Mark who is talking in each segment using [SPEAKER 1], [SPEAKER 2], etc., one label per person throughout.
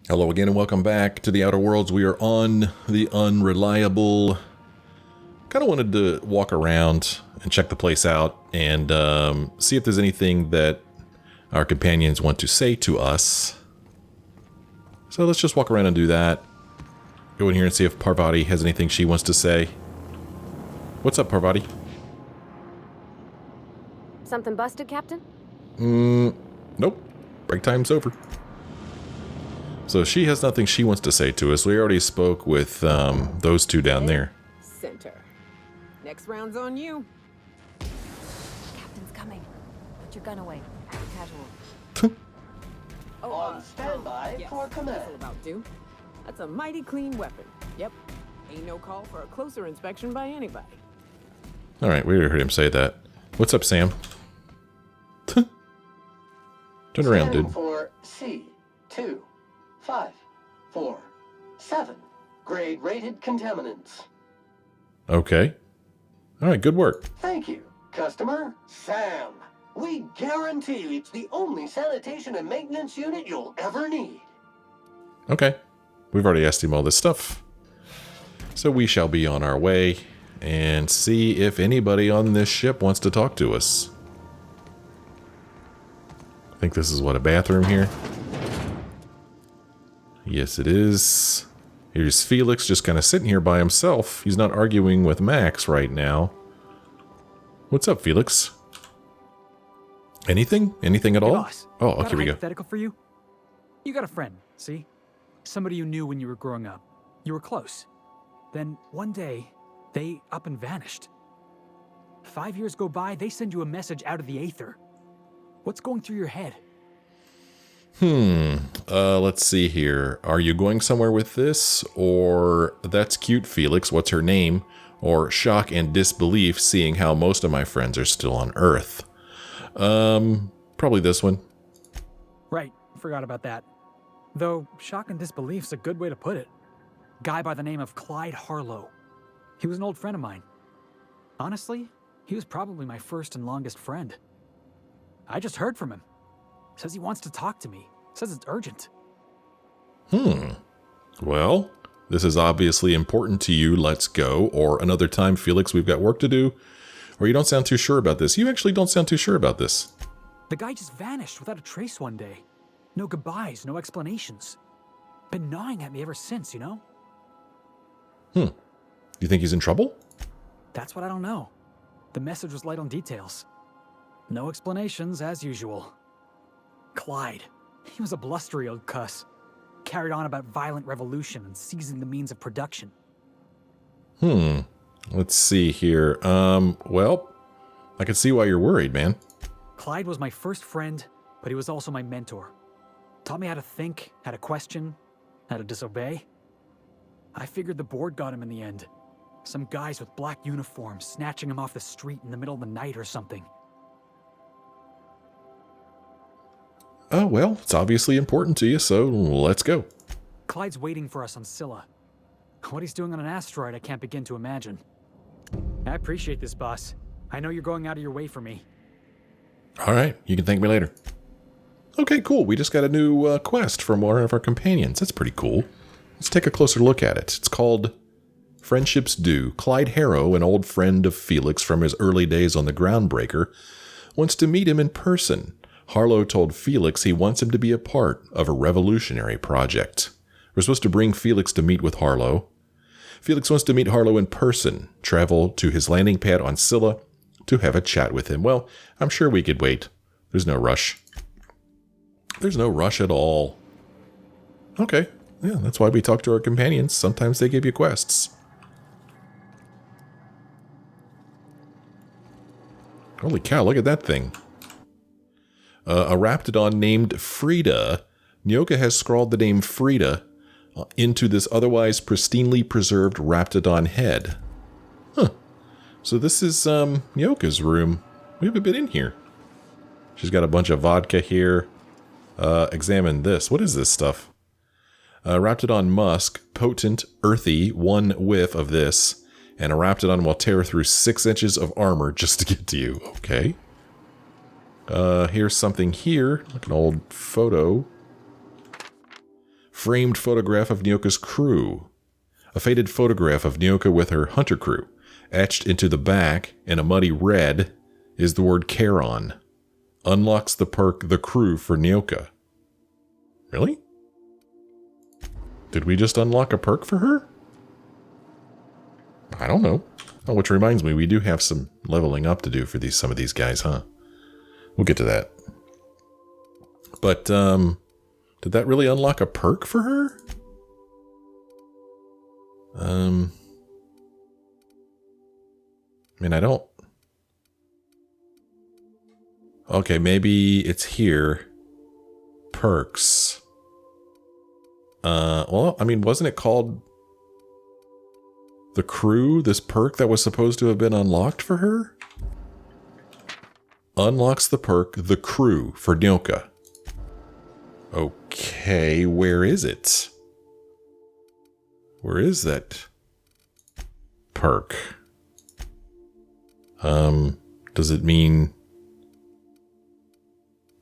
[SPEAKER 1] Hello again and welcome back to the Outer Worlds. We are on the Unreliable. Kind of wanted to walk around and check the place out and see if there's anything that our companions want to say to us. So let's just walk around and do that. Go in here and see if Parvati has anything she wants to say. What's up, Parvati?
[SPEAKER 2] Something busted, Captain?
[SPEAKER 1] Nope. Break time's over. So she has nothing she wants to say to us. We already spoke with those two down there.
[SPEAKER 3] Center. Next round's on you.
[SPEAKER 2] Captain's coming. Put your gun away. Casual.
[SPEAKER 4] On standby
[SPEAKER 3] yes,
[SPEAKER 4] for command.
[SPEAKER 3] this'll about do. That's a mighty clean weapon. Yep. Ain't no call for a closer inspection by anybody.
[SPEAKER 1] Alright, we already heard him say that. What's up, Sam? Turn around,
[SPEAKER 4] Scanning
[SPEAKER 1] dude.
[SPEAKER 4] for C2547. Grade rated contaminants.
[SPEAKER 1] Okay. Alright, good work.
[SPEAKER 4] Thank you, customer Sam. We guarantee it's the only sanitation and maintenance unit you'll ever need.
[SPEAKER 1] Okay. We've already asked him all this stuff. So we shall be on our way and see if anybody on this ship wants to talk to us. I think this is what, a bathroom here? Yes, it is. Here's Felix just kind of sitting here by himself. He's not arguing with Max right now. What's up, Felix? Anything? Anything at all?
[SPEAKER 5] Boss,
[SPEAKER 1] Oh,
[SPEAKER 5] got
[SPEAKER 1] okay,
[SPEAKER 5] a
[SPEAKER 1] we go.
[SPEAKER 5] hypothetical for you. You got a friend, see? Somebody you knew when you were growing up. You were close. Then one day, they up and vanished. 5 years go by, they send you a message out of the aether. What's going through your head?
[SPEAKER 1] Let's see here. Are you going somewhere with this? Or, that's cute, Felix, what's her name? Or, shock and disbelief seeing how most of my friends are still on Earth? Probably this one.
[SPEAKER 5] Right, forgot about that. Though, shock and disbelief's a good way to put it. Guy by the name of Clyde Harlow. He was an old friend of mine. Honestly, he was probably my first and longest friend. I just heard from him. Says he wants to talk to me. Says it's urgent.
[SPEAKER 1] Well, this is obviously important to you. Let's go. Or another time, Felix, we've got work to do. Or you don't sound too sure about this. You actually don't sound too sure about this.
[SPEAKER 5] The guy just vanished without a trace one day. No goodbyes, no explanations. Been gnawing at me ever since, you know?
[SPEAKER 1] You think he's in trouble?
[SPEAKER 5] That's what I don't know. The message was light on details. No explanations, as usual. Clyde. He was a blustery old cuss. Carried on about violent revolution and seizing the means of production.
[SPEAKER 1] Let's see here. Well, I can see why you're worried, man.
[SPEAKER 5] Clyde was my first friend, but he was also my mentor. Taught me how to think, how to question, how to disobey. I figured the board got him in the end. Some guys with black uniforms snatching him off the street in the middle of the night or something.
[SPEAKER 1] Oh, well, it's obviously important to you, so let's go.
[SPEAKER 5] Clyde's waiting for us on Scylla. What he's doing on an asteroid, I can't begin to imagine. I appreciate this, boss. I know you're going out of your way for me.
[SPEAKER 1] All right, you can thank me later. Okay, cool. We just got a new quest from one of our companions. That's pretty cool. Let's take a closer look at it. It's called Friendships Due. Clyde Harrow, an old friend of Felix from his early days on the Groundbreaker, wants to meet him in person. Harlow told Felix he wants him to be a part of a revolutionary project. We're supposed to bring Felix to meet with Harlow. Felix wants to meet Harlow in person, travel to his landing pad on Scylla to have a chat with him. Well, I'm sure we could wait. There's no rush. There's no rush at all. Okay. Yeah, that's why we talk to our companions. Sometimes they give you quests. Holy cow, look at that thing. A Raptidon named Frida. Nyoka has scrawled the name Frida into this otherwise pristinely preserved Raptidon head. Huh. So this is Nyoka's room. We haven't been in here. She's got a bunch of vodka here. Examine this. What is this stuff? Raptidon musk, potent, earthy, one whiff of this, and a Raptidon will tear through 6 inches of armor just to get to you. Okay. Here's something here, like an old photo. framed photograph of Nyoka's crew. A faded photograph of Nyoka with her hunter crew. Etched into the back in a muddy red is the word Charon. Unlocks the perk The Crew for Nyoka. Really? Did we just unlock a perk for her? I don't know. Oh, which reminds me, we do have some leveling up to do for some of these guys, huh? We'll get to that. But, did that really unlock a perk for her? I mean, I don't... Okay, maybe it's here. Perks. Well, I mean, wasn't it called The Crew, this perk that was supposed to have been unlocked for her? Unlocks the perk The Crew for Nyoka. Okay, where is it? Where is that perk? Does it mean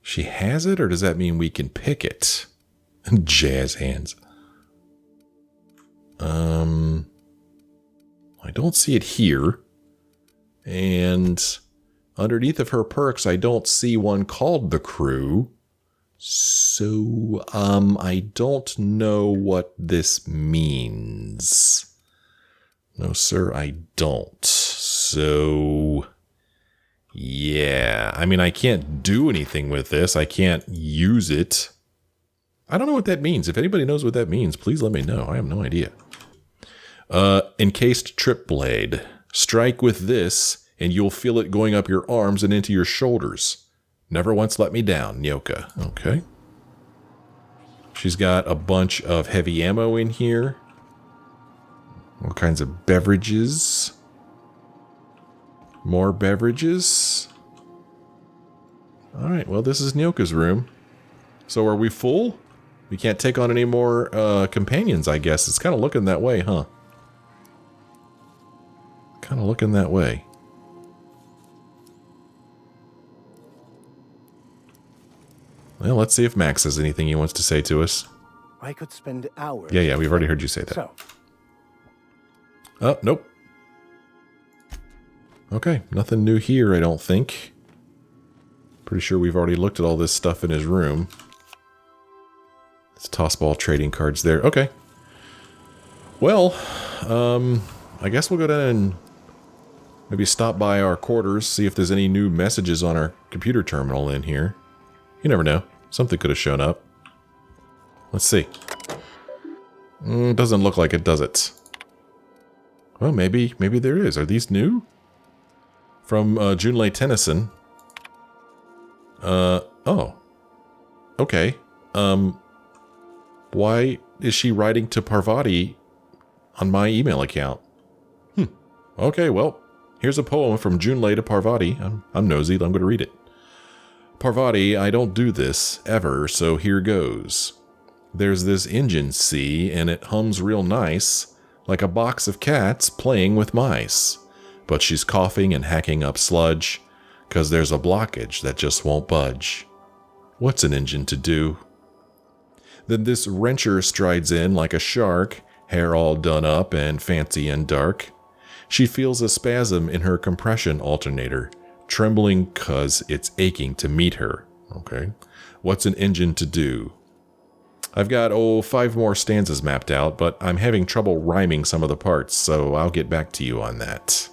[SPEAKER 1] she has it, or does that mean we can pick it? Jazz hands. I don't see it here. And underneath of her perks, I don't see one called The Crew. So, I don't know what this means. No, sir, I don't. So, yeah. I mean, I can't do anything with this. I can't use it. I don't know what that means. If anybody knows what that means, please let me know. I have no idea. Encased trip blade. Strike with this, and you'll feel it going up your arms and into your shoulders. Never once let me down, Nyoka. Okay. She's got a bunch of heavy ammo in here. All kinds of beverages. More beverages. Alright, well, this is Nyoka's room. So are we full? We can't take on any more companions, I guess. It's kind of looking that way, huh? Kind of looking that way. Well, let's see if Max has anything he wants to say to us.
[SPEAKER 6] I could spend hours.
[SPEAKER 1] Yeah, we've already heard you say that.
[SPEAKER 6] So,
[SPEAKER 1] Oh, nope. Okay, nothing new here, I don't think. Pretty sure we've already looked at all this stuff in his room. It's tossball trading cards there. Okay. Well, I guess we'll go down and maybe stop by our quarters, see if there's any new messages on our computer terminal in here. You never know. Something could have shown up. Let's see. Doesn't look like it, does it? Well, maybe there is. Are these new? From Junlei Tennyson. Oh. Okay. Why is she writing to Parvati on my email account? Okay, well, here's a poem from Junlei to Parvati. I'm nosy, I'm going to read it. Parvati, I don't do this, ever, so here goes. There's this engine, see, and it hums real nice, like a box of cats playing with mice. But she's coughing and hacking up sludge, 'cause there's a blockage that just won't budge. What's an engine to do? Then this wrencher strides in like a shark, hair all done up and fancy and dark. She feels a spasm in her compression alternator, trembling 'cause it's aching to meet her. Okay. What's an engine to do? I've got, 5 more stanzas mapped out, but I'm having trouble rhyming some of the parts, so I'll get back to you on that.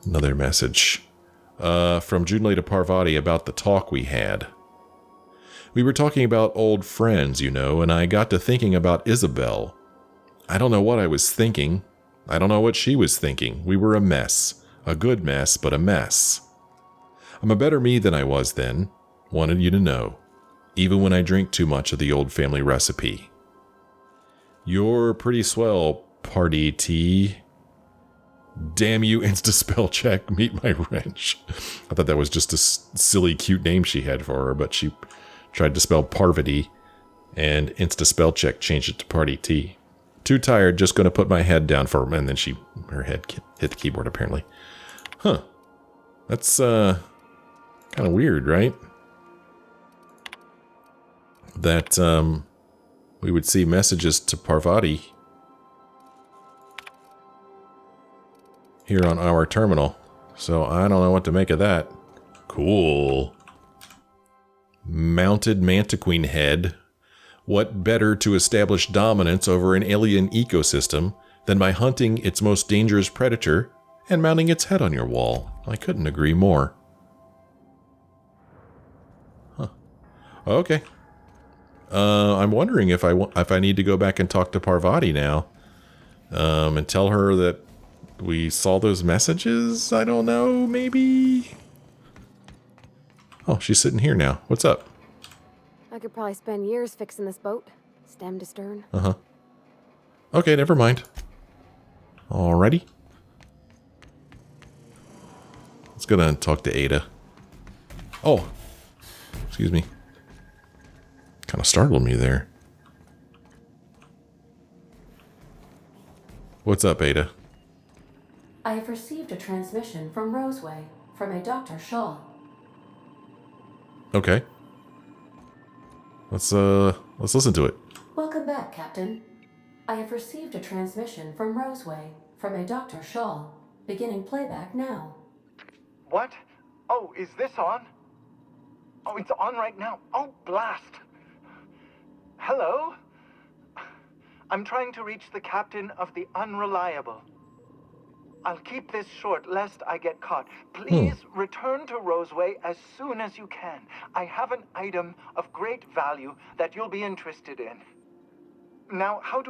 [SPEAKER 1] Another message. From Junlei to Parvati about the talk we had. We were talking about old friends, you know, and I got to thinking about Isabel. I don't know what I was thinking. I don't know what she was thinking. We were a mess. A good mess, but a mess. I'm a better me than I was then. Wanted you to know. Even when I drink too much of the old family recipe. You're pretty swell, party tea. Damn you, insta-spell check, meet my wrench. I thought that was just a silly, cute name she had for her, but she tried to spell Parvati, and insta-spell check changed it to party tea. Too tired, just gonna put my head down for her, and then her head hit the keyboard, apparently. Huh. That's, kind of weird, right? that we would see messages to Parvati here on our terminal. So I don't know what to make of that. Cool. Mounted Mantiqueen head. What better to establish dominance over an alien ecosystem than by hunting its most dangerous predator and mounting its head on your wall? I couldn't agree more. Huh. Okay. I'm wondering if I need to go back and talk to Parvati now, and tell her that we saw those messages. I don't know, maybe. Oh, she's sitting here now. What's up?
[SPEAKER 2] I could probably spend years fixing this boat, stem to stern.
[SPEAKER 1] Uh-huh. Okay, never mind. Alrighty. Let's go down and talk to Ada. Oh, excuse me. Kind of startled me there. What's up, Ada?
[SPEAKER 7] I have received a transmission from Roseway, from a Dr. Shaw.
[SPEAKER 1] Okay. Let's listen to it.
[SPEAKER 7] Welcome back, Captain. I have received a transmission from Roseway, from a Dr. Shaw. Beginning playback now.
[SPEAKER 6] What? Oh, is this on? Oh, it's on right now. Oh, blast. Hello? I'm trying to reach the captain of the Unreliable. I'll keep this short, lest I get caught. Please return to Roseway as soon as you can. I have an item of great value that you'll be interested in. Now, how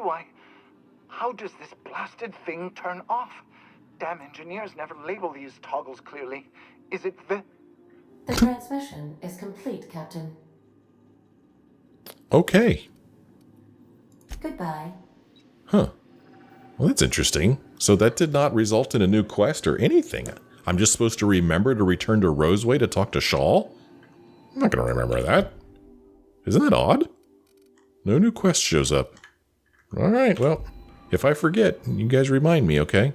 [SPEAKER 6] does this blasted thing turn off? Damn engineers never label these toggles clearly. Is it the...
[SPEAKER 7] The transmission is complete, Captain.
[SPEAKER 1] Okay.
[SPEAKER 7] Goodbye.
[SPEAKER 1] Huh. Well, that's interesting. So that did not result in a new quest or anything. I'm just supposed to remember to return to Roseway to talk to Shaw? I'm not going to remember that. Isn't that odd? No new quest shows up. Alright, well, if I forget, you guys remind me, okay?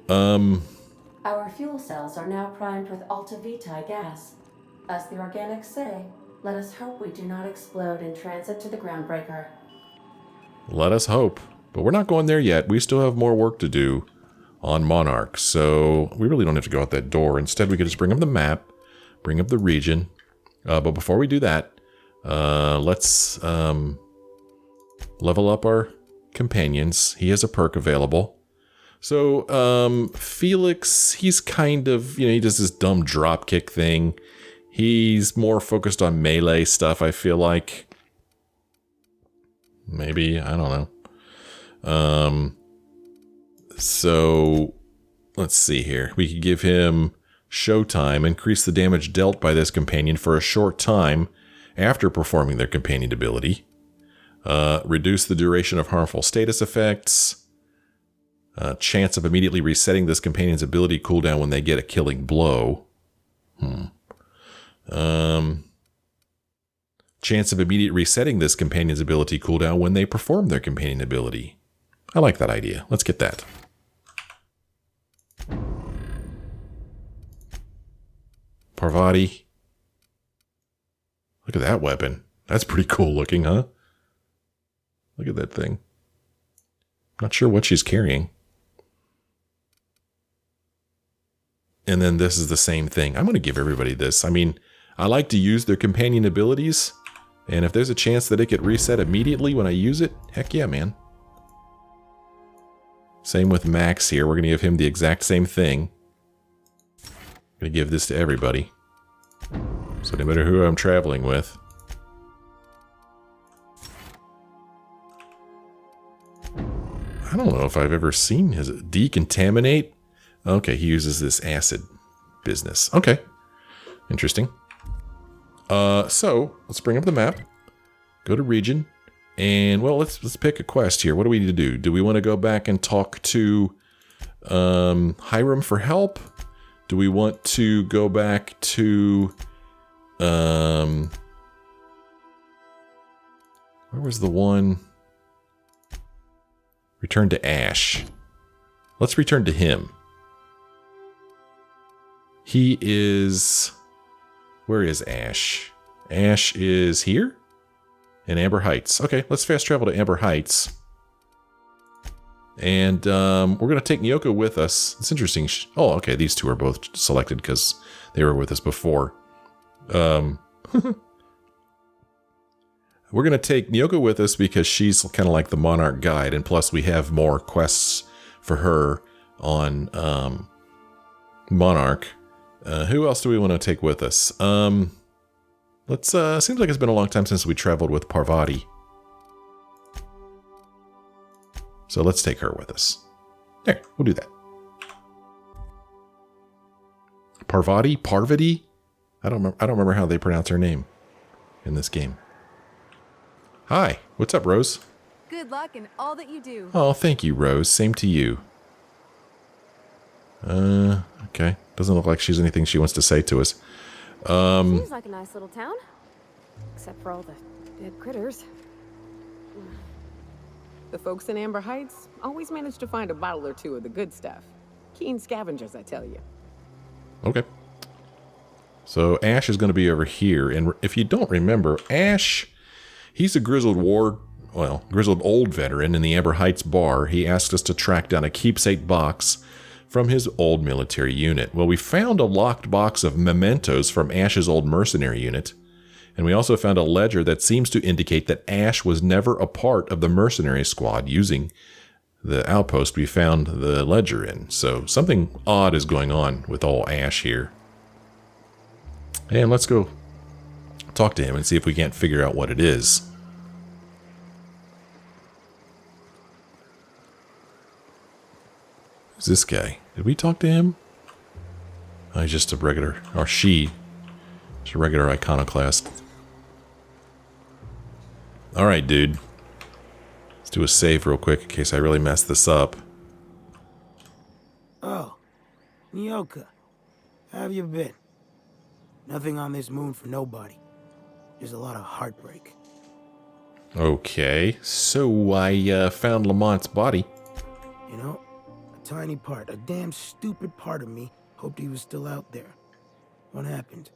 [SPEAKER 7] Our fuel cells are now primed with Alta Vitae gas. As the organics say, let us hope we do not explode in transit to the groundbreaker.
[SPEAKER 1] Let us hope. But we're not going there yet. We still have more work to do on Monarch. So we really don't have to go out that door. Instead, we could just bring up the map, bring up the region. But before we do that, let's level up our companions. He has a perk available. So Felix, he's kind of, he does this dumb dropkick thing. He's more focused on melee stuff, I feel like. Maybe, I don't know. So let's see here. We could give him Showtime, increase the damage dealt by this companion for a short time after performing their companion ability. Reduce the duration of harmful status effects. Chance of immediately resetting this companion's ability cooldown when they get a killing blow. Chance of immediate resetting this companion's ability cooldown when they perform their companion ability. I like that idea. Let's get that. Parvati. Look at that weapon. That's pretty cool looking, huh? Look at that thing. Not sure what she's carrying. And then this is the same thing. I'm going to give everybody this. I mean, I like to use their companion abilities. And if there's a chance that it could reset immediately when I use it, heck yeah, man. Same with Max here. We're going to give him the exact same thing. I'm going to give this to everybody. So no matter who I'm traveling with. I don't know if I've ever seen his decontaminate. Okay, he uses this acid business. Okay. Interesting. So let's bring up the map. Go to region. And well, let's pick a quest here. What do we need to do? Do we want to go back and talk to Hiram for help? Do we want to go back to where was the one? Return to Ash. Let's return to him. He is... Where is Ash? Ash is here? In Amber Heights. Okay, let's fast travel to Amber Heights. And we're going to take Nyoka with us. It's interesting. Oh, okay, these two are both selected because they were with us before. We're going to take Nyoka with us because she's kind of like the Monarch guide, and plus we have more quests for her on Monarch. Who else do we want to take with us? Let's. Seems like it's been a long time since we traveled with Parvati, so let's take her with us. There, we'll do that. Parvati. I don't remember how they pronounce her name in this game. Hi, what's up, Rose?
[SPEAKER 2] Good luck in all that you do.
[SPEAKER 1] Oh, thank you, Rose. Same to you. Okay. Doesn't look like she's anything she wants to say to us.
[SPEAKER 2] Seems like a nice little town. Except for all the dead critters.
[SPEAKER 3] The folks in Amber Heights always manage to find a bottle or two of the good stuff. Keen scavengers, I tell you.
[SPEAKER 1] Okay. So Ash is going to be over here. And if you don't remember, Ash, he's a grizzled old veteran in the Amber Heights bar. He asked us to track down a keepsake box from his old military unit. Well, we found a locked box of mementos from Ash's old mercenary unit. And we also found a ledger that seems to indicate that Ash was never a part of the mercenary squad using the outpost we found the ledger in. So something odd is going on with old Ash here. And let's go talk to him and see if we can't figure out what it is. Who's this guy? Did we talk to him? Oh, he's just a regular, or she. She's a regular iconoclast. Alright, dude. Let's do a save real quick in case I really mess this up.
[SPEAKER 8] Oh, Nyoka. How have you been? Nothing on this moon for nobody. There's a lot of heartbreak.
[SPEAKER 1] Okay, so I found Lamont's body.
[SPEAKER 8] You know, a tiny part, a damn stupid part of me hoped he was still out there. What happened?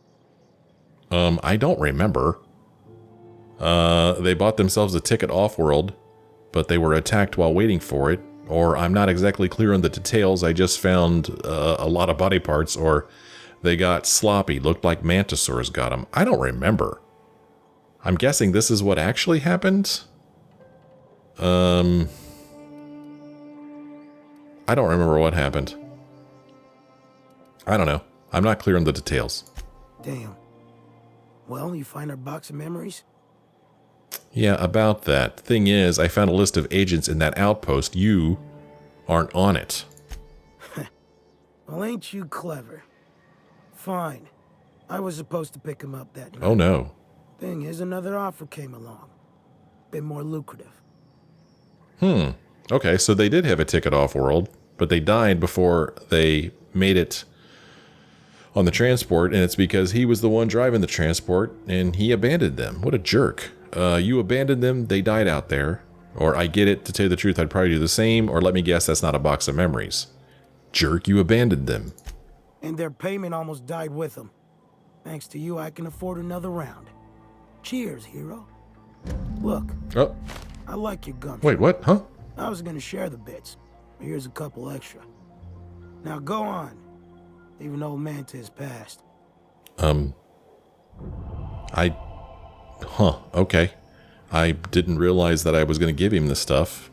[SPEAKER 1] I don't remember. They bought themselves a ticket off-world, but they were attacked while waiting for it. Or I'm not exactly clear on the details. I just found a lot of body parts, or they got sloppy. Looked like mantisaurs got them. I don't remember. I'm guessing this is what actually happened. I don't remember what happened. I don't know. I'm not clear on the details.
[SPEAKER 8] Damn. Well, you find our box of memories?
[SPEAKER 1] Yeah, about that. Thing is, I found a list of agents in that outpost. You aren't on it.
[SPEAKER 8] Well, ain't you clever? Fine. I was supposed to pick him up that night.
[SPEAKER 1] Oh no.
[SPEAKER 8] Thing is, another offer came along. Bit more lucrative.
[SPEAKER 1] Okay, so they did have a ticket off-world, but they died before they made it on the transport, and it's because he was the one driving the transport, and he abandoned them. What a jerk. You abandoned them, they died out there. Or I get it, to tell you the truth, I'd probably do the same, or let me guess, that's not a box of memories. Jerk, you abandoned them.
[SPEAKER 8] And their payment almost died with them. Thanks to you, I can afford another round. Cheers, hero. Look,
[SPEAKER 1] Oh,
[SPEAKER 8] I like your gun.
[SPEAKER 1] wait, what? Huh?
[SPEAKER 8] I was gonna share the bits, but here's a couple extra. Now go on. Even old Manta is passed.
[SPEAKER 1] Okay. I didn't realize that I was going to give him the stuff.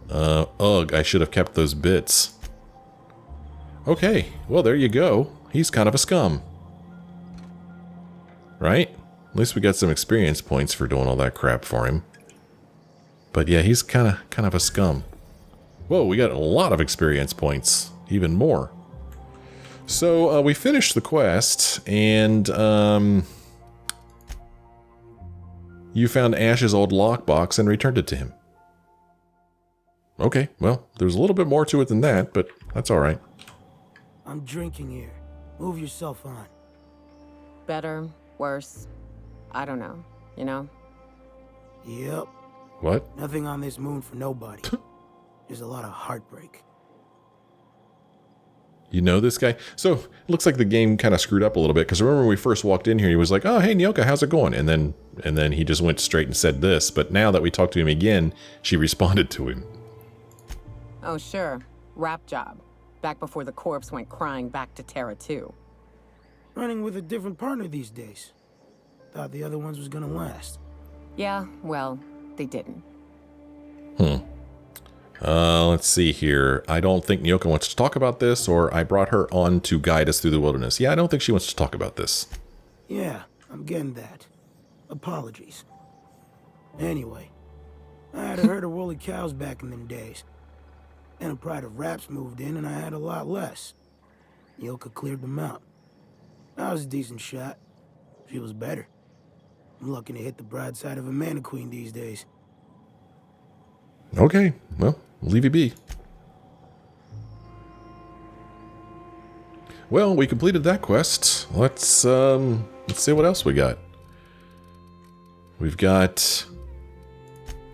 [SPEAKER 1] Ugh, I should have kept those bits. Okay, well, there you go. He's kind of a scum. Right? At least we got some experience points for doing all that crap for him. But yeah, he's kind of a scum. Whoa, we got a lot of experience points. Even more. So, we finished the quest, and, you found Ash's old lockbox and returned it to him. Okay, well, there's a little bit more to it than that, but that's alright.
[SPEAKER 8] I'm drinking here. Move yourself on.
[SPEAKER 3] Better, worse, I don't know, you know?
[SPEAKER 8] Yep.
[SPEAKER 1] What?
[SPEAKER 8] Nothing on this moon for nobody. There's a lot of heartbreak.
[SPEAKER 1] You know this guy? So it looks like the game kind of screwed up a little bit, because remember when we first walked in here, he was like, "Oh, hey Nyoka, how's it going?" And then he just went straight and said this. But now that we talked to him again, she responded to him.
[SPEAKER 3] Oh, sure. Rap job. Back before the corpse went crying back to Terra 2.
[SPEAKER 8] Running with a different partner these days. Thought the other ones was gonna last.
[SPEAKER 3] Yeah, well, they didn't.
[SPEAKER 1] Let's see here. I don't think Nyoka wants to talk about this, or I brought her on to guide us through the wilderness. Yeah, I don't think she wants to talk about this.
[SPEAKER 8] Yeah, I'm getting that. Apologies. Anyway, I had a herd of woolly cows back in them days. And a pride of raps moved in, and I had a lot less. Nyoka cleared them out. I was a decent shot. She was better. I'm lucky to hit the broadside of a mana queen these days.
[SPEAKER 1] Okay, well, leave you be. Well, we completed that quest. Let's see what else we got. We've got...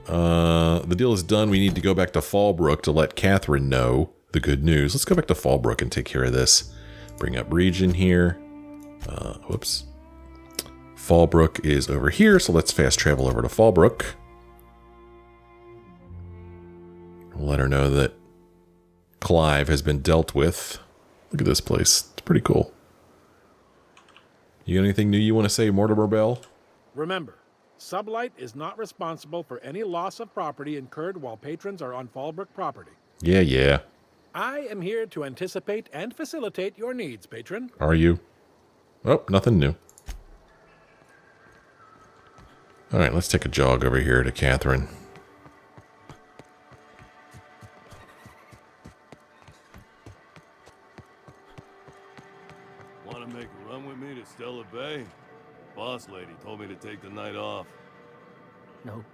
[SPEAKER 1] the deal is done. We need to go back to Fallbrook to let Catherine know the good news. Let's go back to Fallbrook and take care of this. Bring up region here. Whoops. Fallbrook is over here, so let's fast travel over to Fallbrook. Let her know that Clive has been dealt with. Look at this place. It's pretty cool. You got anything new you want to say, Mortimer Bell?
[SPEAKER 9] Remember, Sublight is not responsible for any loss of property incurred while patrons are on Fallbrook property.
[SPEAKER 1] Yeah.
[SPEAKER 9] I am here to anticipate and facilitate your needs, patron.
[SPEAKER 1] Are you? Oh, nothing new. All right, let's take a jog over here to Catherine.
[SPEAKER 10] Want to make a run with me to Stella Bay? Boss lady told me to take the night off.
[SPEAKER 11] No,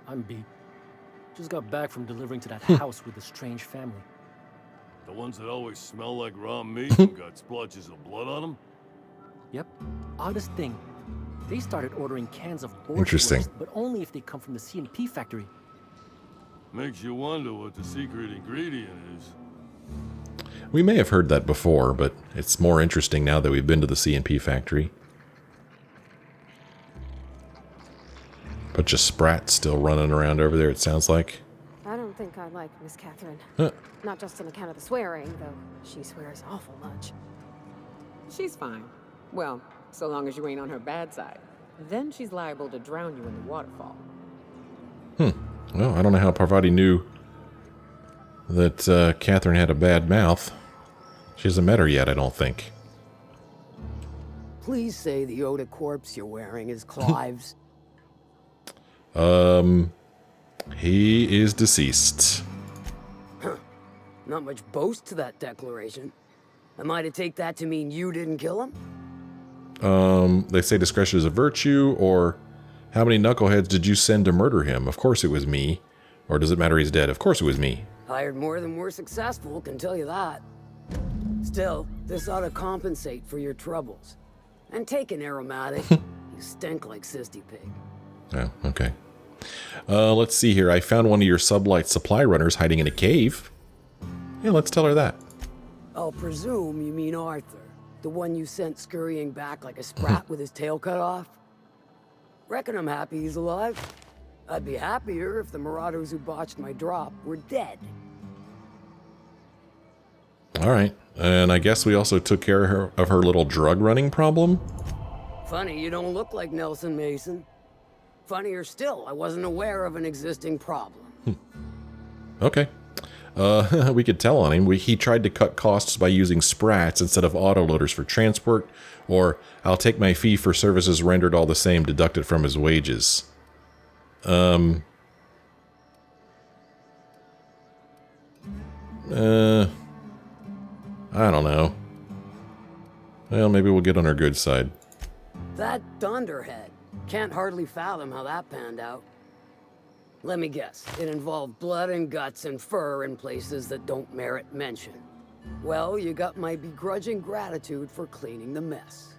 [SPEAKER 11] I'm beat. Just got back from delivering to that house with a strange family.
[SPEAKER 10] The ones that always smell like raw meat and got splotches of blood on them?
[SPEAKER 11] Yep. Oddest thing. They started ordering cans of
[SPEAKER 1] Interesting.
[SPEAKER 11] borscht, but only if they come from the C&P factory.
[SPEAKER 10] Makes you wonder what the secret ingredient is.
[SPEAKER 1] We may have heard that before, but it's more interesting now that we've been to the C&P factory. Bunch of sprats still running around over there, it sounds like.
[SPEAKER 2] I don't think I like Miss Catherine.
[SPEAKER 1] Huh.
[SPEAKER 2] Not just on account of the swearing, though she swears awful much.
[SPEAKER 3] She's fine. Well, so long as you ain't on her bad side. Then she's liable to drown you in the waterfall.
[SPEAKER 1] Well, I don't know how Parvati knew that Catherine had a bad mouth. She hasn't met her yet, I don't think.
[SPEAKER 12] Please say the Yoda corpse you're wearing is Clive's.
[SPEAKER 1] He is deceased.
[SPEAKER 12] Not much boast to that declaration. Am I to take that to mean you didn't kill him?
[SPEAKER 1] They say discretion is a virtue, or how many knuckleheads did you send to murder him? Of course it was me. Or does it matter he's dead? Of course it was me.
[SPEAKER 12] Hired more than were successful, can tell you that. Still, this ought to compensate for your troubles. And take an aromatic. You stink like Sisty Pig.
[SPEAKER 1] Oh, okay. Let's see here. I found one of your Sublight supply runners hiding in a cave. Yeah, let's tell her that.
[SPEAKER 12] I'll presume you mean Arthur, the one you sent scurrying back like a sprat with his tail cut off. Reckon I'm happy he's alive. I'd be happier if the marauders who botched my drop were dead.
[SPEAKER 1] All right. And I guess we also took care of her little drug running problem.
[SPEAKER 12] Funny you don't look like Nelson Mason. Funnier still, I wasn't aware of an existing problem.
[SPEAKER 1] Okay. We could tell on him. He tried to cut costs by using sprats instead of autoloaders for transport, or I'll take my fee for services rendered all the same, deducted from his wages. I don't know. Well, maybe we'll get on her good side.
[SPEAKER 12] That dunderhead. Can't hardly fathom how that panned out. Let me guess, it involved blood and guts and fur in places that don't merit mention. Well, you got my begrudging gratitude for cleaning the mess.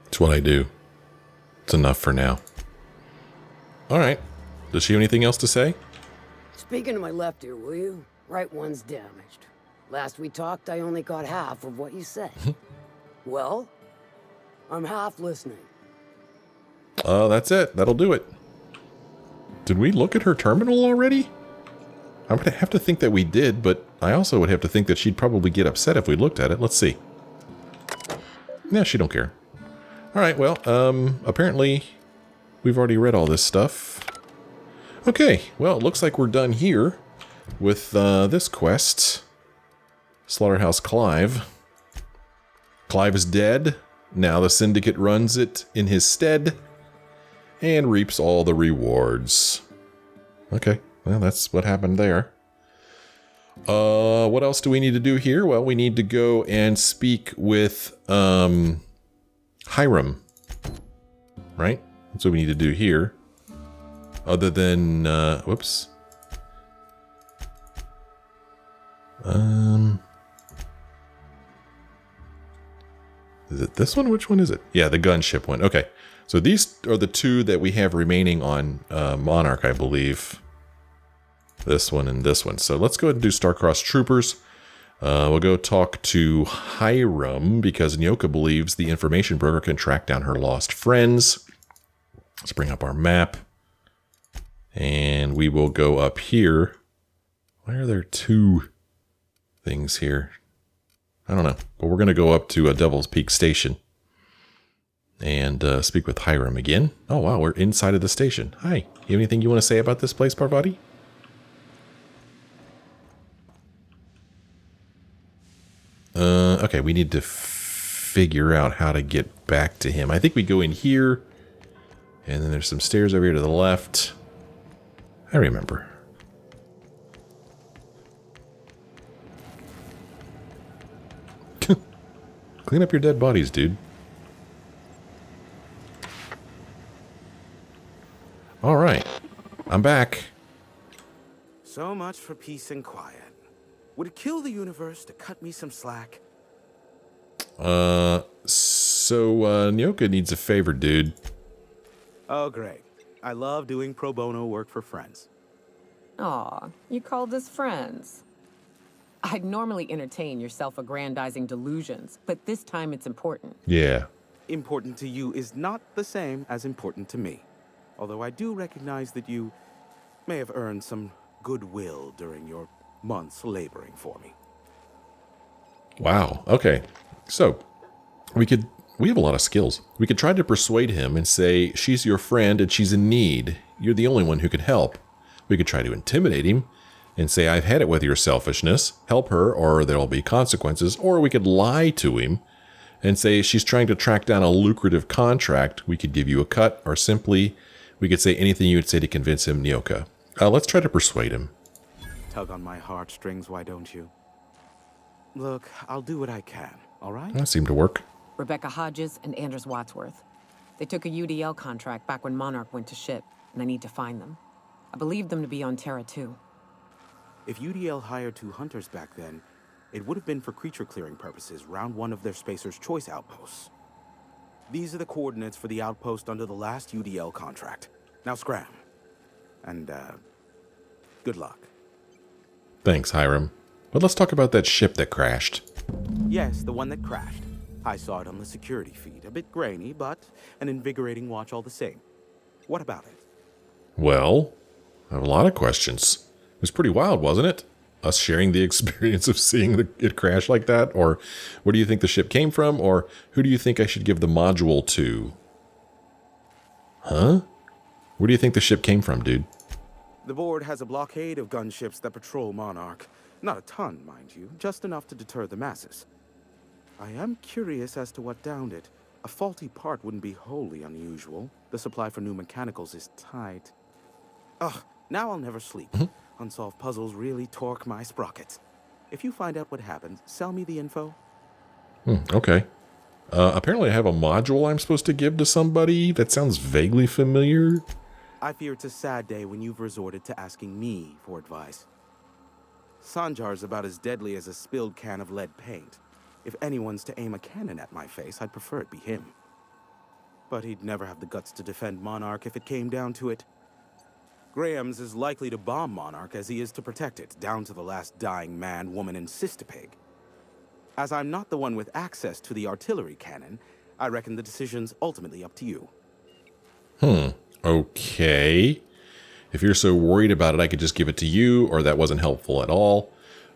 [SPEAKER 1] It's what I do. It's enough for now. All right. Does she have anything else to say?
[SPEAKER 12] Speaking to my left ear, will you? Right one's damaged. Last we talked, I only got half of what you said. Well, I'm half listening.
[SPEAKER 1] That's it. That'll do it. Did we look at her terminal already? I would have to think that we did, but I also would have to think that she'd probably get upset if we looked at it. Let's see. Yeah, she don't care. Alright, well, apparently we've already read all this stuff. Okay, well, it looks like we're done here with this quest. Slaughterhouse Clive. Clive is dead. Now the Syndicate runs it in his stead and reaps all the rewards. Okay, well, that's what happened there. What else do we need to do here? Well, we need to go and speak with Hiram. Right? That's what we need to do here. Other than, whoops. Is it this one? Which one is it? Yeah, the gunship one. Okay. So these are the two that we have remaining on Monarch, I believe. This one and this one. So let's go ahead and do Star-Crossed Troopers. We'll go talk to Hiram because Nyoka believes the information broker can track down her lost friends. Let's bring up our map. And we will go up here. Why are there two things here? I don't know. But we're going to go up to Devil's Peak Station. And speak with Hiram again. Oh, wow. We're inside of the station. Hi. You have anything you want to say about this place, Parvati? Okay, we need to figure out how to get back to him. I think we go in here. And then there's some stairs over here to the left. I remember. Clean up your dead bodies, dude. All right. I'm back.
[SPEAKER 13] So much for peace and quiet. Would it kill the universe to cut me some slack?
[SPEAKER 1] Nyoka needs a favor, dude.
[SPEAKER 13] Oh, great. I love doing pro bono work for friends.
[SPEAKER 3] Aw, you called us friends. I'd normally entertain your self-aggrandizing delusions, but this time it's important.
[SPEAKER 1] Yeah.
[SPEAKER 13] Important to you is not the same as important to me. Although I do recognize that you may have earned some goodwill during your months laboring for me.
[SPEAKER 1] Wow. Okay. So, we have a lot of skills. We could try to persuade him and say, she's your friend and she's in need. You're the only one who could help. We could try to intimidate him and say, I've had it with your selfishness. Help her or there'll be consequences. Or we could lie to him and say, she's trying to track down a lucrative contract. We could give you a cut, or simply, we could say anything you would say to convince him, Nyoka. Let's try to persuade him.
[SPEAKER 13] Tug on my heartstrings, why don't you? Look, I'll do what I can, all right?
[SPEAKER 1] That seemed to work.
[SPEAKER 3] Rebecca Hodges and Anders Wadsworth. They took a UDL contract back when Monarch went to ship, and I need to find them. I believe them to be on Terra 2.
[SPEAKER 13] If UDL hired 2 hunters back then, it would have been for creature clearing purposes, round one of their Spacer's Choice outposts. These are the coordinates for the outpost under the last UDL contract. Now scram. And, good luck.
[SPEAKER 1] Thanks, Hiram. But let's talk about that ship that crashed.
[SPEAKER 13] Yes, the one that crashed. I saw it on the security feed. A bit grainy, but an invigorating watch all the same. What about it?
[SPEAKER 1] Well, I have a lot of questions. It was pretty wild, wasn't it? Us sharing the experience of seeing it crash like that? Or where do you think the ship came from? Or who do you think I should give the module to? Huh? Where do you think the ship came from, dude?
[SPEAKER 13] The board has a blockade of gunships that patrol Monarch. Not a ton, mind you, just enough to deter the masses. I am curious as to what downed it. A faulty part wouldn't be wholly unusual. The supply for new mechanicals is tight. Ugh, now I'll never sleep. Unsolved puzzles really torque my sprockets. If you find out what happened, sell me the info.
[SPEAKER 1] Okay. Apparently I have a module I'm supposed to give to somebody. That sounds vaguely familiar.
[SPEAKER 13] I fear it's a sad day when you've resorted to asking me for advice. Sanjar's about as deadly as a spilled can of lead paint. If anyone's to aim a cannon at my face, I'd prefer it be him. But he'd never have the guts to defend Monarch if it came down to it. Graham's as likely to bomb Monarch as he is to protect it, down to the last dying man, woman, and sister-pig. As I'm not the one with access to the artillery cannon, I reckon the decision's ultimately up to you.
[SPEAKER 1] Okay. If you're so worried about it, I could just give it to you, or that wasn't helpful at all.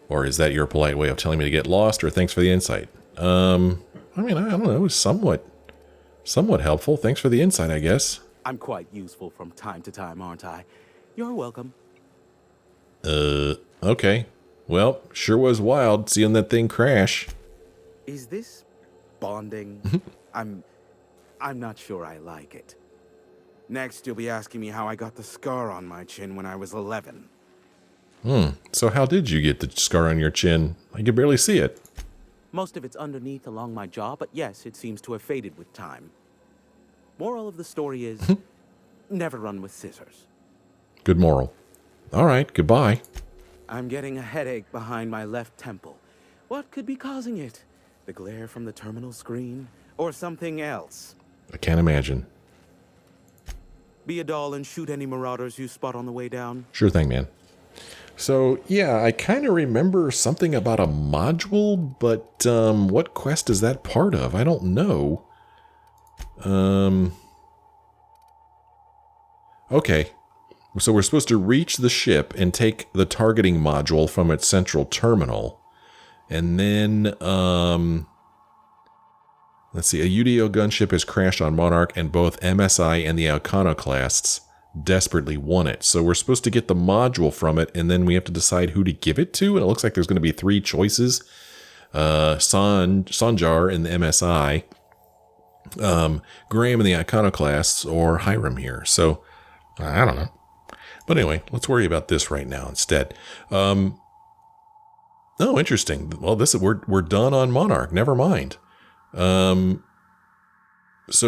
[SPEAKER 1] Or is that your polite way of telling me to get lost, or thanks for the insight? I mean, I don't know. It was somewhat helpful. Thanks for the insight, I guess.
[SPEAKER 13] I'm quite useful from time to time, aren't I? You're welcome.
[SPEAKER 1] Okay. Well, sure was wild seeing that thing crash.
[SPEAKER 13] Is this bonding? I'm not sure I like it. Next, you'll be asking me how I got the scar on my chin when I was 11.
[SPEAKER 1] So how did you get the scar on your chin? I could barely see it.
[SPEAKER 13] Most of it's underneath along my jaw, but yes, it seems to have faded with time. Moral of the story is, never run with scissors.
[SPEAKER 1] Good moral. All right, goodbye.
[SPEAKER 13] I'm getting a headache behind my left temple. What could be causing it? The glare from the terminal screen? Or something else?
[SPEAKER 1] I can't imagine.
[SPEAKER 13] Be a doll and shoot any marauders you spot on the way down.
[SPEAKER 1] Sure thing, man. So, yeah, I kind of remember something about a module, but what quest is that part of? I don't know. Okay. So we're supposed to reach the ship and take the targeting module from its central terminal. And then, let's see, a UDO gunship has crashed on Monarch, and both MSI and the Iconoclasts desperately want it. So we're supposed to get the module from it, and then we have to decide who to give it to. And it looks like there's going to be 3 choices. Sanjar in the MSI, Graham in the Iconoclasts, or Hiram here. So, I don't know. But anyway, let's worry about this right now instead. Oh, interesting. Well, we're done on Monarch. Never mind. So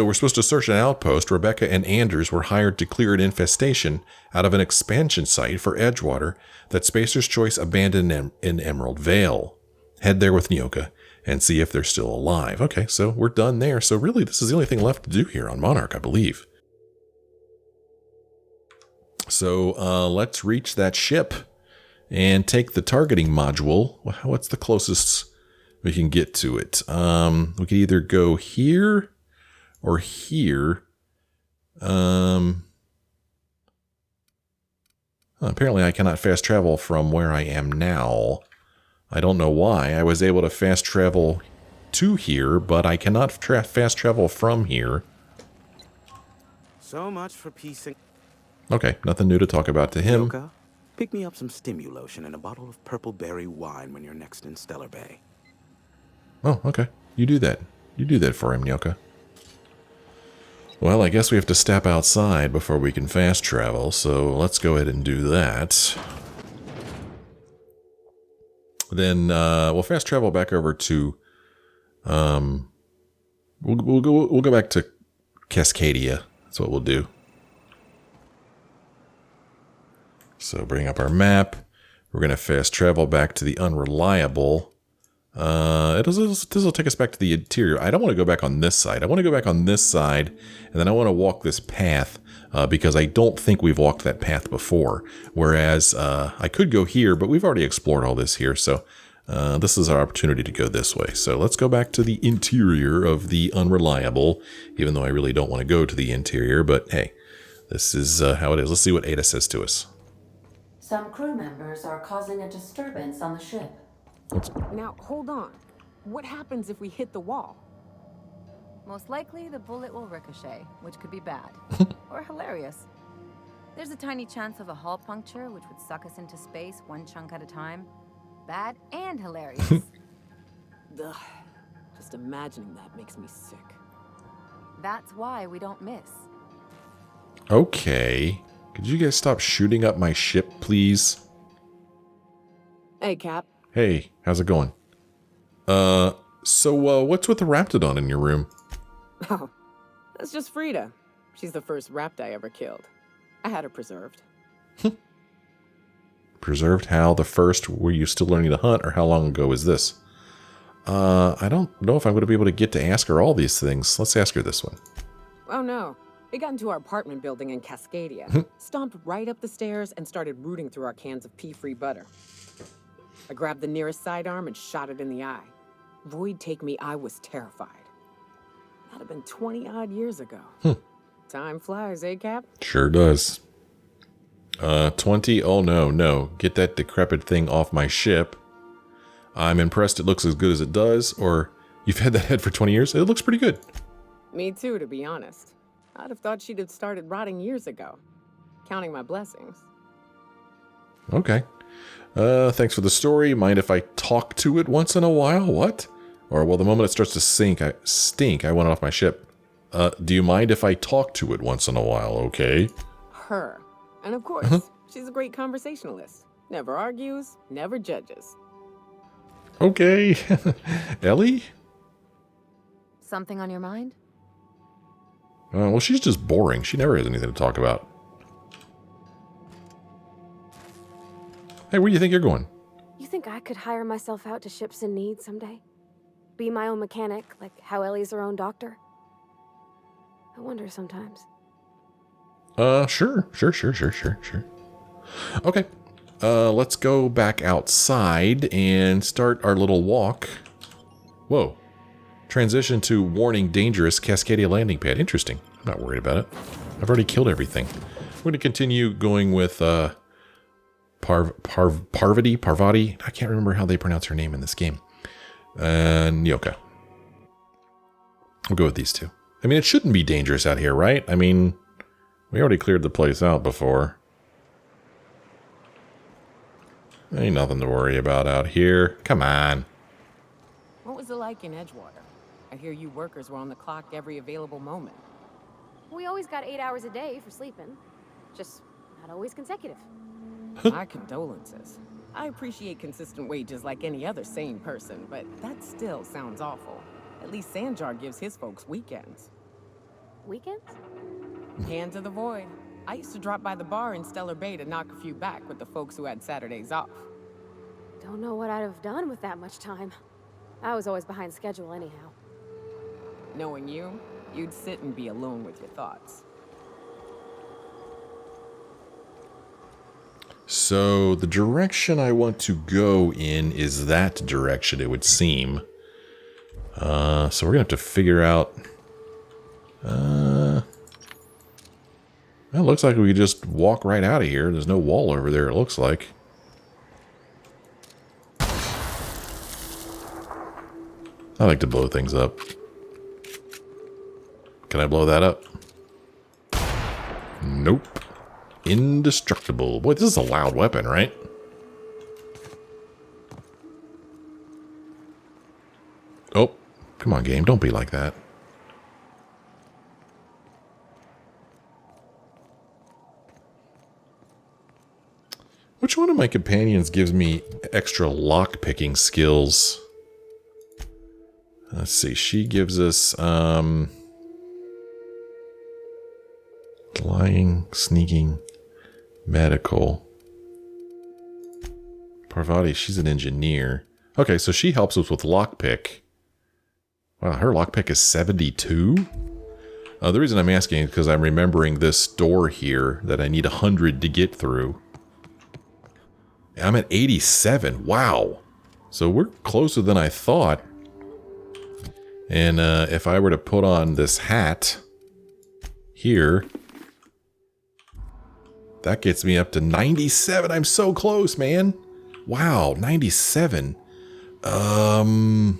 [SPEAKER 1] we're supposed to search an outpost. Rebecca and Anders were hired to clear an infestation out of an expansion site for Edgewater that Spacer's Choice abandoned in Emerald Vale. Head there with Nyoka and see if they're still alive. Okay, so we're done there. So really, this is the only thing left to do here on Monarch, I believe. So let's reach that ship and take the targeting module. What's the closest we can get to it? We could either go here or here. Apparently I cannot fast travel from where I am now. I don't know why. I was able to fast travel to here, but I cannot fast travel from here.
[SPEAKER 13] So much for piecing.
[SPEAKER 1] Okay, nothing new to talk about to him.
[SPEAKER 13] Nyoka, pick me up some Stimulotion and a bottle of purple berry wine when you're next in Stellar Bay.
[SPEAKER 1] Oh, okay. You do that. You do that for him, Nyoka. Well, I guess we have to step outside before we can fast travel, so let's go ahead and do that. Then we'll fast travel back over to we'll go back to Cascadia. That's what we'll do. So bring up our map. We're going to fast travel back to the Unreliable. This will take us back to the interior. I don't want to go back on this side. I want to go back on this side, and then I want to walk this path because I don't think we've walked that path before. Whereas I could go here, but we've already explored all this here, so this is our opportunity to go this way. So let's go back to the interior of the Unreliable, even though I really don't want to go to the interior, but hey, this is how it is. Let's see what Ada says to us.
[SPEAKER 7] Some crew members are causing a disturbance on the ship.
[SPEAKER 3] Now, hold on. What happens if we hit the wall?
[SPEAKER 14] Most likely, the bullet will ricochet, which could be bad. Or hilarious. There's a tiny chance of a hull puncture, which would suck us into space one chunk at a time. Bad and hilarious.
[SPEAKER 3] Ugh. Just imagining that makes me sick.
[SPEAKER 14] That's why we don't miss.
[SPEAKER 1] Okay. Could you guys stop shooting up my ship, please?
[SPEAKER 3] Hey, Cap.
[SPEAKER 1] Hey, how's it going? So what's with the Raptidon in your room?
[SPEAKER 3] Oh, that's just Frida. She's the first rapt I ever killed. I had her preserved.
[SPEAKER 1] Preserved? How? The first? Were you still learning to hunt, or how long ago is this? I don't know if I'm going to be able to get to ask her all these things. Let's ask her this one.
[SPEAKER 3] Oh no, They got into our apartment building in Cascadia, stomped right up the stairs, and started rooting through our cans of pea-free butter. I grabbed the nearest sidearm and shot it in the eye. Void take me, I was terrified. That'd have been 20-odd years ago. Time flies, eh, Cap?
[SPEAKER 1] Sure does. 20? Oh, no. Get that decrepit thing off my ship. I'm impressed it looks as good as it does, or you've had that head for 20 years? It looks pretty good.
[SPEAKER 3] Me too, to be honest. I'd have thought she'd have started rotting years ago. Counting my blessings.
[SPEAKER 1] Okay. Thanks for the story. Mind if I talk to it once in a while? What? Or, well, the moment it starts to stink, I want it off my ship. Do you mind if I talk to it once in a while, okay?
[SPEAKER 3] Her. And of course, she's a great conversationalist. Never argues, never judges.
[SPEAKER 1] Okay. Ellie?
[SPEAKER 14] Something on your mind?
[SPEAKER 1] Well, she's just boring. She never has anything to talk about. Hey, where do you think you're going?
[SPEAKER 2] You think I could hire myself out to ships in need someday? Be my own mechanic, like how Ellie's her own doctor? I wonder sometimes.
[SPEAKER 1] Sure. Okay. Let's go back outside and start our little walk. Whoa. Transition to warning dangerous Cascadia landing pad. Interesting. I'm not worried about it. I've already killed everything. We're going to continue going with Parvati. I can't remember how they pronounce her name in this game. Nyoka. We'll go with these two. I mean, it shouldn't be dangerous out here, right? I mean, we already cleared the place out before. Ain't nothing to worry about out here. Come on.
[SPEAKER 3] What was it like in Edgewater? I hear you workers were on the clock every available moment.
[SPEAKER 2] We always got 8 hours a day for sleeping. Just not always consecutive.
[SPEAKER 3] My condolences. I appreciate consistent wages like any other sane person, but that still sounds awful. At least Sanjar gives his folks weekends.
[SPEAKER 2] Weekends?
[SPEAKER 3] Hands of the Void. I used to drop by the bar in Stellar Bay to knock a few back with the folks who had Saturdays off.
[SPEAKER 2] Don't know what I'd have done with that much time. I was always behind schedule anyhow.
[SPEAKER 3] Knowing you, you'd sit and be alone with your thoughts.
[SPEAKER 1] So the direction I want to go in is that direction, it would seem. So we're going to have to figure out... it looks like we could just walk right out of here. There's no wall over there, it looks like. I like to blow things up. Can I blow that up? Nope. Indestructible. Boy, this is a loud weapon, right? Oh, come on, game. Don't be like that. Which one of my companions gives me extra lock-picking skills? Let's see. She gives us, lying, sneaking, medical. Parvati, she's an engineer. Okay, so she helps us with lockpick. Wow, her lockpick is 72? The reason I'm asking is because I'm remembering this door here that I need 100 to get through. I'm at 87. Wow. So we're closer than I thought. And if I were to put on this hat here, that gets me up to 97. I'm so close, man. Wow, 97. Oh,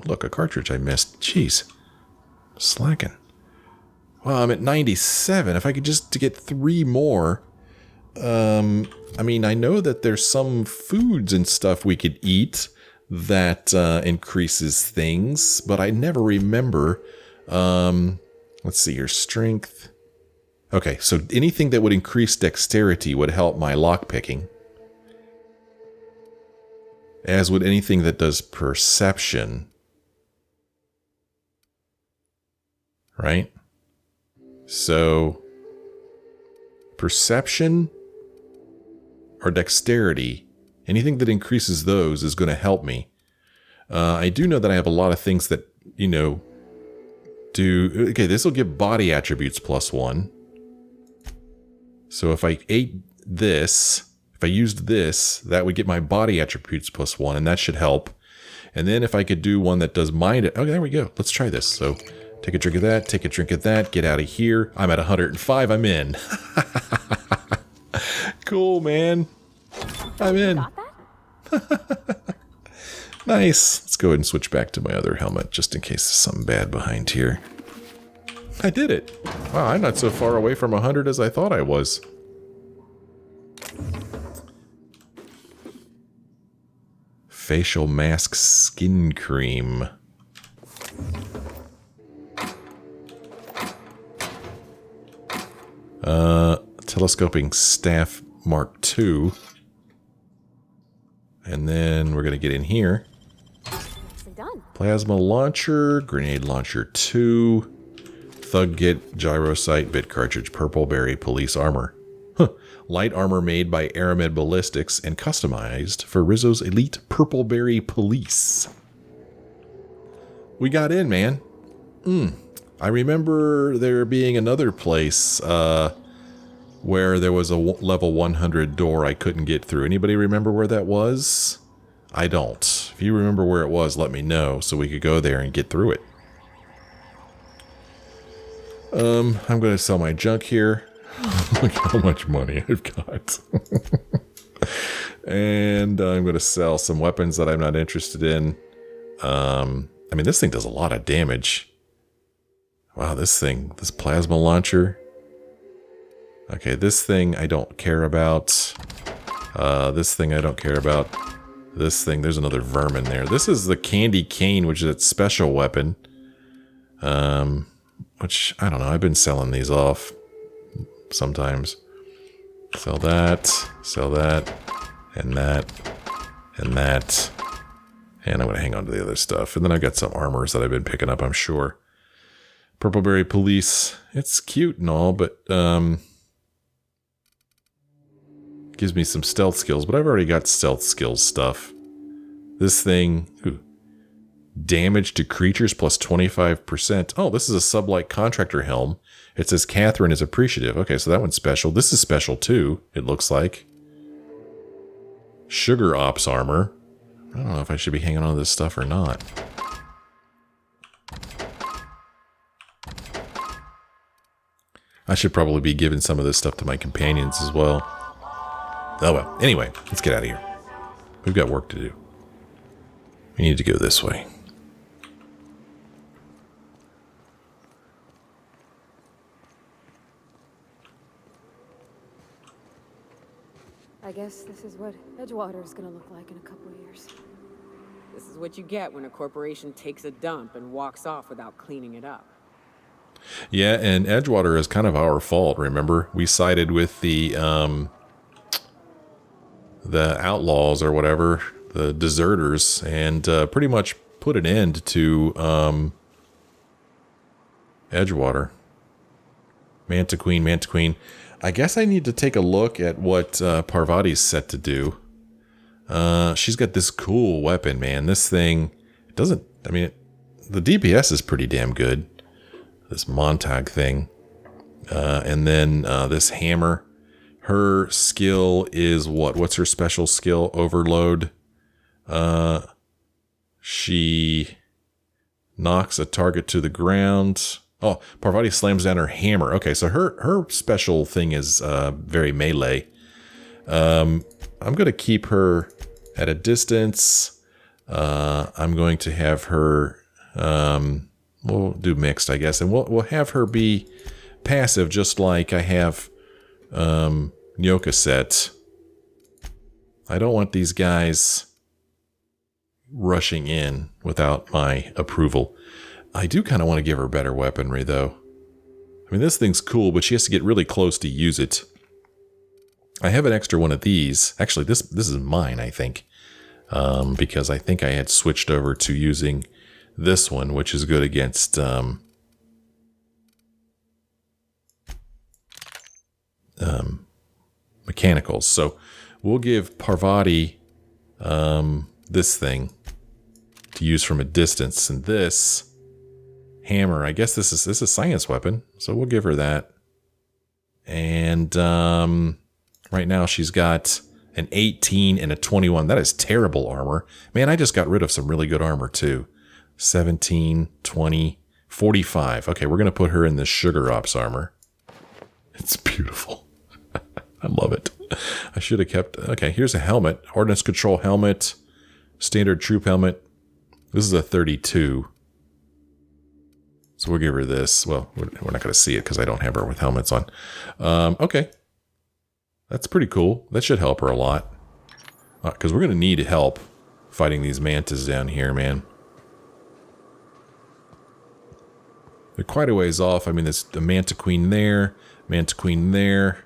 [SPEAKER 1] look, a cartridge I missed. Jeez. Slacking. Well, I'm at 97. If I could just get 3 more. I mean, I know that there's some foods and stuff we could eat that increases things, but I never remember. Let's see here. Strength. Okay, so anything that would increase dexterity would help my lockpicking. As would anything that does perception. Right? So, perception or dexterity, anything that increases those is going to help me. I do know that I have a lot of things that, you know, do... Okay, this will give body attributes +1. So if I ate this, if I used this, that would get my body attributes +1, and that should help. And then if I could do one that does mind... Okay, there we go. Let's try this. So take a drink of that, take a drink of that, get out of here. I'm at 105, I'm in. Cool, man. I'm in.
[SPEAKER 2] Got that?
[SPEAKER 1] Nice. Let's go ahead and switch back to my other helmet, just in case there's something bad behind here. I did it. Wow, I'm not so far away from 100 as I thought I was. Facial mask skin cream. Telescoping staff Mark II. And then we're going to get in here.
[SPEAKER 2] Done.
[SPEAKER 1] Plasma launcher, grenade launcher 2, thug kit, gyro sight, bit cartridge, purple berry, police armor. Huh. Light armor made by Aramid Ballistics and customized for Rizzo's elite purple berry police. We got in, man. I remember there being another place where there was a level 100 door I couldn't get through. Anybody remember where that was? I don't. If you remember where it was, let me know so we could go there and get through it. I'm going to sell my junk here. Look how much money I've got. And I'm going to sell some weapons that I'm not interested in. I mean, this thing does a lot of damage. Wow, this plasma launcher. Okay, this thing I don't care about. This thing I don't care about. This thing, there's another vermin there. This is the candy cane, which is its special weapon. Which, I don't know, I've been selling these off sometimes. Sell that, and that, and that. And I'm going to hang on to the other stuff. And then I've got some armors that I've been picking up, I'm sure. Purpleberry Police. It's cute and all, but gives me some stealth skills, but I've already got stealth skills stuff. This thing, damage to creatures plus 25%. Oh, this is a sublight contractor helm. It says Catherine is appreciative. Okay, so that one's special. This is special too, it looks like. Sugar Ops armor. I don't know if I should be hanging on to this stuff or not. I should probably be giving some of this stuff to my companions as well. Oh well. Anyway, let's get out of here. We've got work to do. We need to go this way.
[SPEAKER 2] I guess this is what Edgewater's gonna look like in a couple of years.
[SPEAKER 3] This is what you get when a corporation takes a dump and walks off without cleaning it up.
[SPEAKER 1] Yeah, and Edgewater is kind of our fault, remember? We sided with the outlaws or whatever, the deserters, and pretty much put an end to Edgewater. Manta Queen. I guess I need to take a look at what Parvati's set to do. She's got this cool weapon, man. This thing doesn't... I mean, the DPS is pretty damn good. This Montag thing. And then this hammer. Her skill is what? What's her special skill? Overload. She knocks a target to the ground. Oh, Parvati slams down her hammer. Okay, so her special thing is very melee. I'm going to keep her at a distance. I'm going to have her... we'll do mixed, I guess. And we'll have her be passive, just like I have Nyoka set. I don't want these guys rushing in without my approval. I do kind of want to give her better weaponry, though. I mean, this thing's cool, but she has to get really close to use it. I have an extra one of these. Actually, this is mine, I think. Because I think I had switched over to using this one, which is good against mechanicals. So we'll give Parvati this thing to use from a distance, and this hammer. I guess this is a science weapon, so we'll give her that. And right now she's got an 18 and a 21. That is terrible armor. Man, I just got rid of some really good armor too. 17, 20, 45. Okay, we're going to put her in this sugar ops armor. It's beautiful. I love it. I should have kept... Okay, here's a helmet. Ordnance control helmet. Standard troop helmet. This is a 32. So we'll give her this. Well, we're not going to see it because I don't have her with helmets on. Okay. That's pretty cool. That should help her a lot. Because we're going to need help fighting these mantas down here, man. They're quite a ways off. I mean, there's the Manta Queen there. Manta Queen there.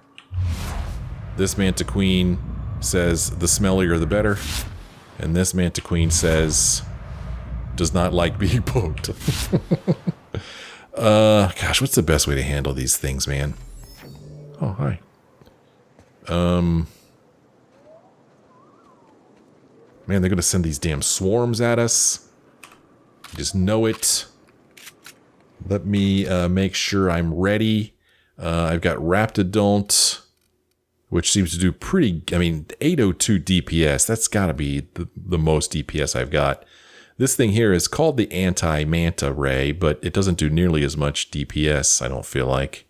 [SPEAKER 1] This Manta Queen says the smellier the better. And this Manta Queen says does not like being poked. Gosh, what's the best way to handle these things, man? Oh, hi. Man, they're gonna send these damn swarms at us. Just know it. Let me make sure I'm ready. I've got Raptidont, which seems to do pretty... I mean, 802 DPS. That's got to be the most DPS I've got. This thing here is called the Anti-Manta Ray, but it doesn't do nearly as much DPS, I don't feel like.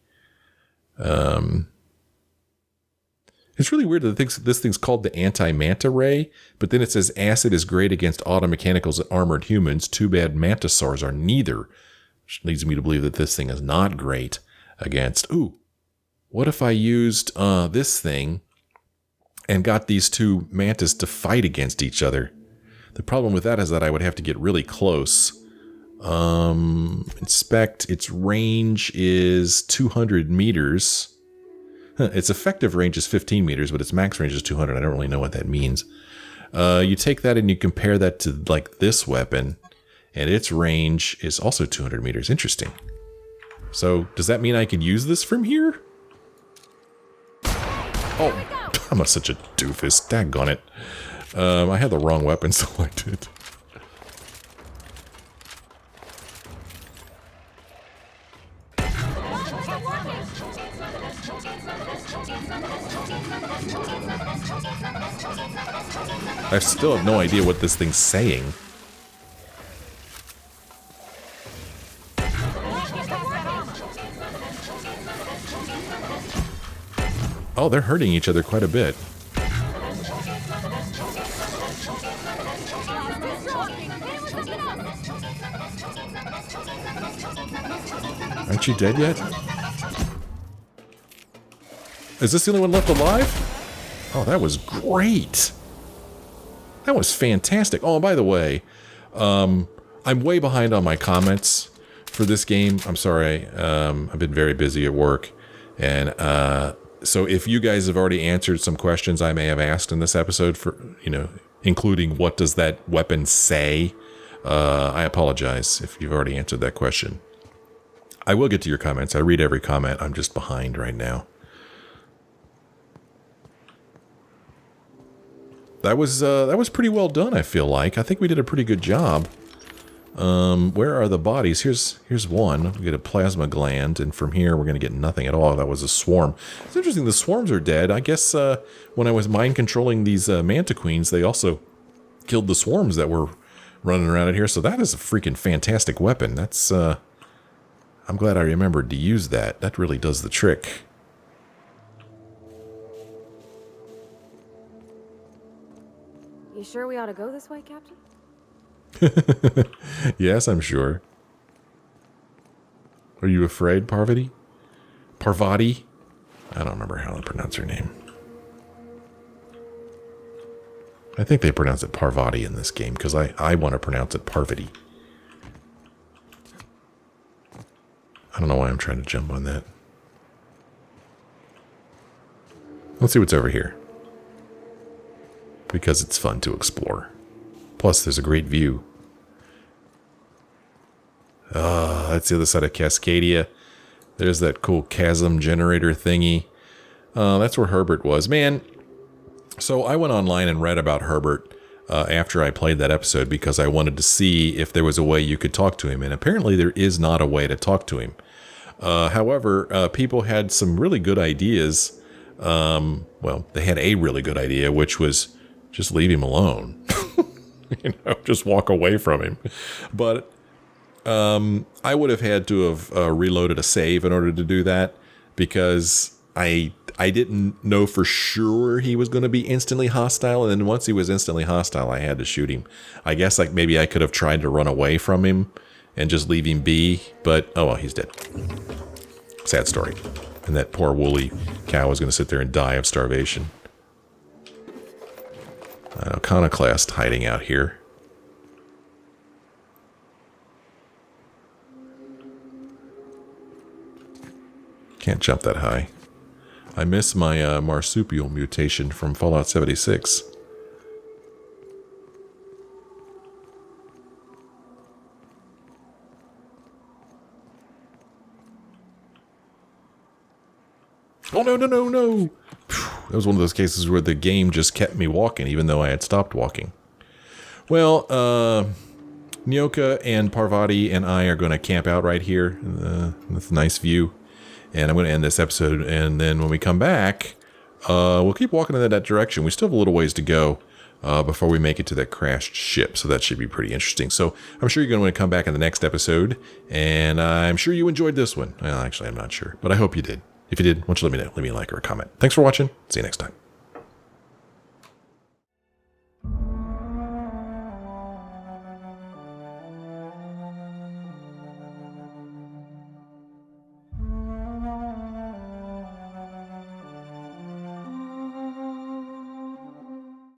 [SPEAKER 1] It's really weird that this thing's called the Anti-Manta Ray, but then it says acid is great against automechanicals and armored humans. Too bad mantisaurs are neither. Which leads me to believe that this thing is not great against... Ooh, what if I used this thing and got these two mantas to fight against each other? The problem with that is that I would have to get really close. Inspect, its range is 200 meters. Its effective range is 15 meters, but its max range is 200. I don't really know what that means. You take that and you compare that to like this weapon, and its range is also 200 meters. Interesting. So does that mean I can use this from here? Oh, I'm such a doofus. Daggone it. I had the wrong weapon selected. I still have no idea what this thing's saying. Oh, they're hurting each other quite a bit. Aren't you dead yet? Is this the only one left alive? Oh, that was great. That was fantastic. Oh, and by the way, I'm way behind on my comments for this game. I'm sorry. I've been very busy at work. And so if you guys have already answered some questions I may have asked in this episode, for including what does that weapon say, I apologize if you've already answered that question. I will get to your comments. I read every comment. I'm just behind right now. That was pretty well done, I feel like. I think we did a pretty good job. Where are the bodies? Here's one. We get a plasma gland, and from here we're going to get nothing at all. That was a swarm. It's interesting, the swarms are dead. I guess when I was mind controlling these Manta Queens, they also killed the swarms that were running around in here, so that is a freaking fantastic weapon. That's, I'm glad I remembered to use that. That really does the trick.
[SPEAKER 2] You sure we ought to go this way, Captain?
[SPEAKER 1] Yes, I'm sure. Are you afraid, Parvati? Parvati? I don't remember how to pronounce her name. I think they pronounce it Parvati in this game, because I want to pronounce it Parvati. I don't know why I'm trying to jump on that. Let's see what's over here. Because it's fun to explore. Plus, there's a great view. That's the other side of Cascadia. There's that cool chasm generator thingy. That's where Herbert was. Man, so I went online and read about Herbert. after I played that episode because I wanted to see if there was a way you could talk to him. And apparently there is not a way to talk to him. However, people had some really good ideas. Well, they had a really good idea, which was just leave him alone. Just walk away from him. But I would have had to have reloaded a save in order to do that because I didn't know for sure he was going to be instantly hostile. And then once he was instantly hostile, I had to shoot him. I guess like maybe I could have tried to run away from him and just leave him be. But, oh well, he's dead. Sad story. And that poor woolly cow is going to sit there and die of starvation. Iconoclast hiding out here. Can't jump that high. I miss my marsupial mutation from Fallout 76. Oh, no, no, no, no. That was one of those cases where the game just kept me walking, even though I had stopped walking. Well, Nyoka and Parvati and I are going to camp out right here with a nice view. And I'm going to end this episode. And then when we come back, we'll keep walking in that direction. We still have a little ways to go before we make it to that crashed ship. So that should be pretty interesting. So I'm sure you're going to want to come back in the next episode. And I'm sure you enjoyed this one. Well, actually, I'm not sure. But I hope you did. If you did, why don't you let me know? Leave me a like or a comment. Thanks for watching. See you next time.